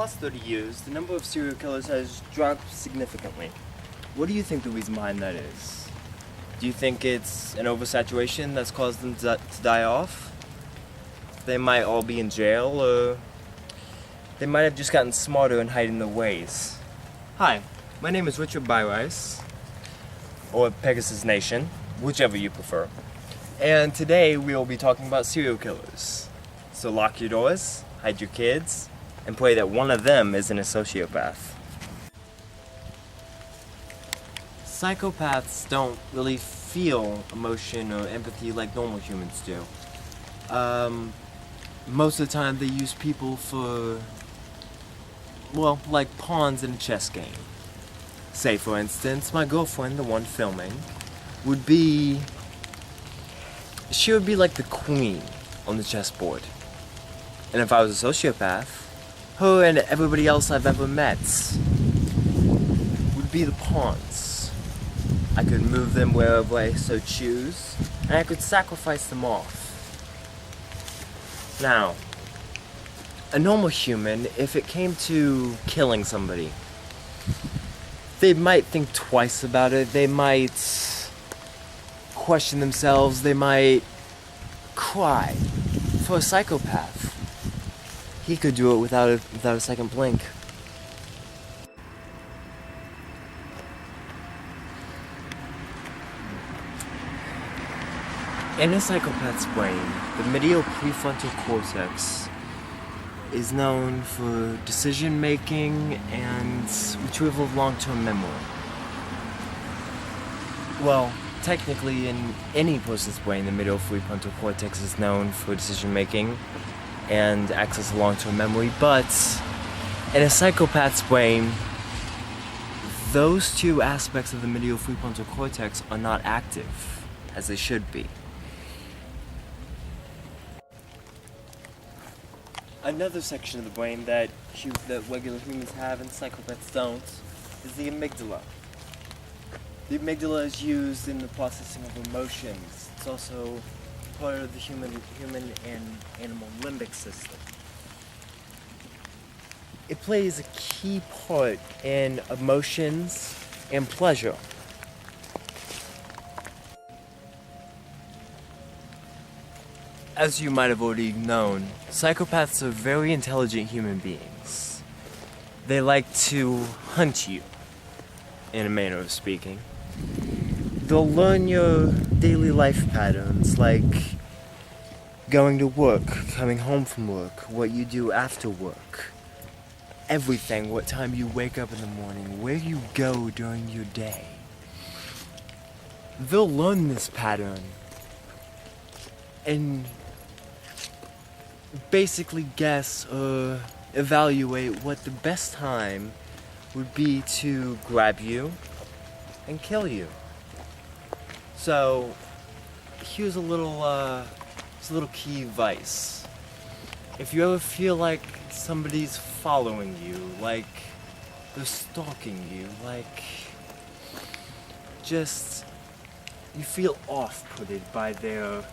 last 30 years, the number of serial killers has dropped significantly. What do you think the reason behind that is? Do you think it's an oversaturation that's caused them to die off? They might all be in jail, or they might have just gotten smarter in hiding their ways. Hi, my name is Richard Byrice, or Pegasus Nation, whichever you prefer. And today we will be talking about serial killers. So lock your doors, hide your kids, and pray that one of them isn't a sociopath. Psychopaths don't really feel emotion or empathy like normal humans do. Most of the time they use people for, well, like pawns in a chess game. Say, for instance, my girlfriend, the one filming, she would be like the queen on the chessboard. And if I was a sociopath, her and everybody else I've ever met would be the pawns. I could move them wherever I so choose, and I could sacrifice them off. Now, a normal human, if it came to killing somebody, they might think twice about it, they might question themselves, they might cry. For a psychopath, he could do it without a second blink. In a psychopath's brain, the medial prefrontal cortex is known for decision making and retrieval of long-term memory. Well, technically in any person's brain, the medial prefrontal cortex is known for decision making and access to long-term memory, but in a psychopath's brain, those two aspects of the medial prefrontal cortex are not active as they should be. Another section of the brain that regular humans have and psychopaths don't is the amygdala. The amygdala is used in the processing of emotions. It's also part of the human and animal limbic system. It plays a key part in emotions and pleasure. As you might have already known, psychopaths are very intelligent human beings. They like to hunt you, in a manner of speaking. They'll learn your daily life patterns, like going to work, coming home from work, what you do after work, everything, what time you wake up in the morning, where you go during your day. They'll learn this pattern and basically guess or evaluate what the best time would be to grab you and kill you. So here's a little key advice. If you ever feel like somebody's following you, like they're stalking you, like just you feel off-putted by their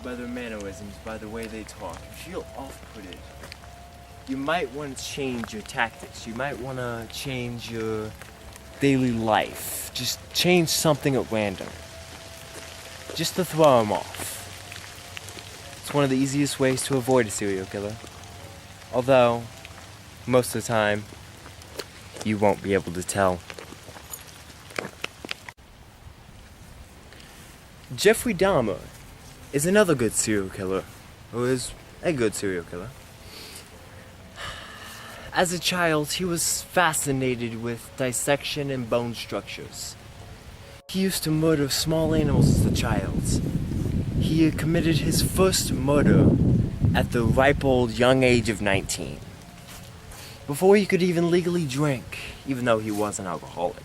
mannerisms, by the way they talk, if you feel off-putted, you might want to change your tactics. You might want to change your daily life. Just change something at random. Just to throw them off. It's one of the easiest ways to avoid a serial killer. Although, most of the time, you won't be able to tell. Jeffrey Dahmer is another good serial killer, or is a good serial killer. As a child, he was fascinated with dissection and bone structures. He used to murder small animals as a child. He had committed his first murder at the ripe old young age of 19, before he could even legally drink, even though he was an alcoholic.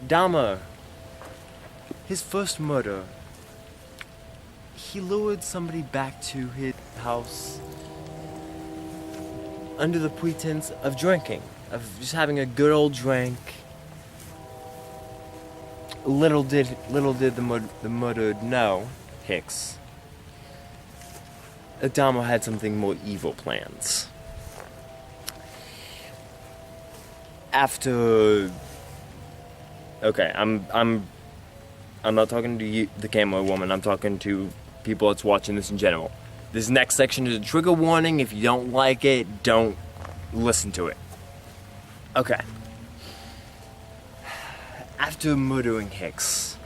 Dahmer, his first murder, he lured somebody back to his house under the pretense of drinking, of just having a good old drink. Little did the murdered know, Hicks, Adamo had something more evil plans. After... Okay, I'm not talking to you, the camo woman, I'm talking to people that's watching this in general. This next section is a trigger warning. If you don't like it, don't listen to it. Okay. After murdering Hicks,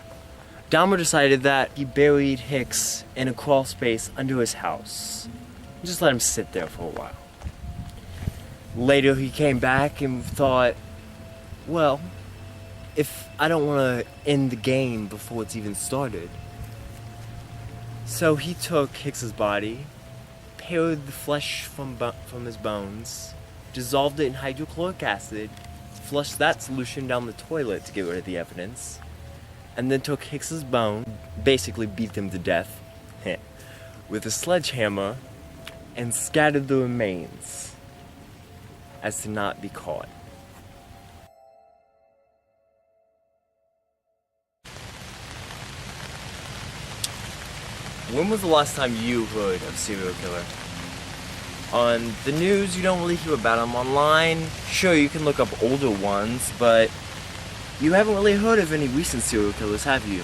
Dahmer decided that he buried Hicks in a crawl space under his house. Just let him sit there for a while. Later he came back and thought, well, if I don't want to end the game before it's even started. So he took Hicks's body, pared the flesh from his bones, dissolved it in hydrochloric acid, flushed that solution down the toilet to get rid of the evidence, and then took Hicks's bone, basically beat him to death, with a sledgehammer, and scattered the remains, as to not be caught. When was the last time you heard of a serial killer? On the news, you don't really hear about them. Online, sure, you can look up older ones, but you haven't really heard of any recent serial killers, have you?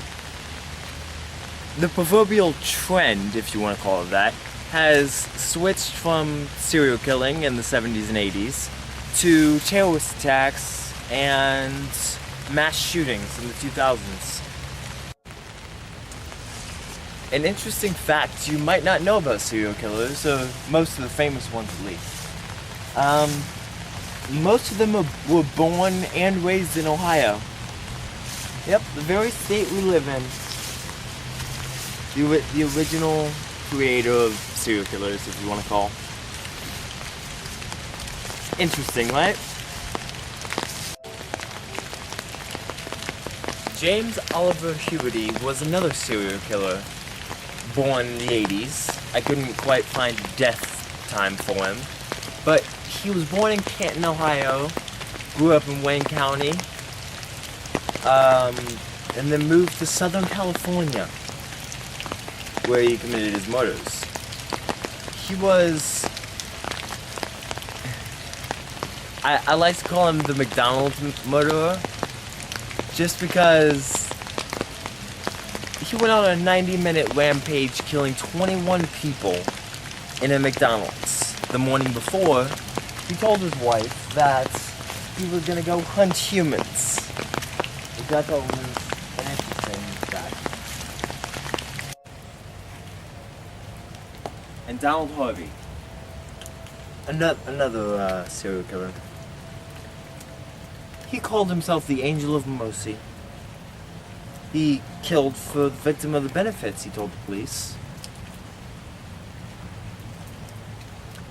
The proverbial trend, if you want to call it that, has switched from serial killing in the 70s and 80s to terrorist attacks and mass shootings in the 2000s. An interesting fact you might not know about serial killers, or most of the famous ones at least. Most of them were born and raised in Ohio. Yep, the very state we live in. The original creator of serial killers, if you want to call. Interesting, right? James Oliver Huberty was another serial killer. Born in the 80s. I couldn't quite find a death time for him. But he was born in Canton, Ohio, grew up in Wayne County, and then moved to Southern California, where he committed his murders. He was... I like to call him the McDonald's murderer, just because he went on a 90-minute rampage killing 21 people in a McDonald's. The morning before, he told his wife that he was gonna go hunt humans. Which I thought was an interesting fact. And Donald Harvey, another serial killer. He called himself the Angel of Mercy. He killed for the victim of the benefits, he told the police.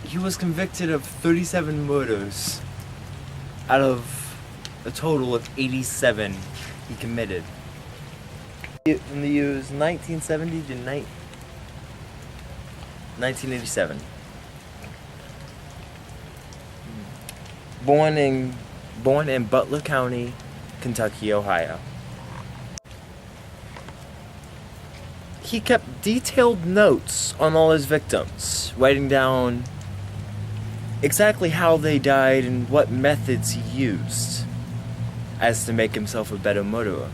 He was convicted of 37 murders out of a total of 87 he committed. In the years 1970 to 1987. Born in Butler County, Kentucky, Ohio. He kept detailed notes on all his victims, writing down exactly how they died and what methods he used, as to make himself a better murderer.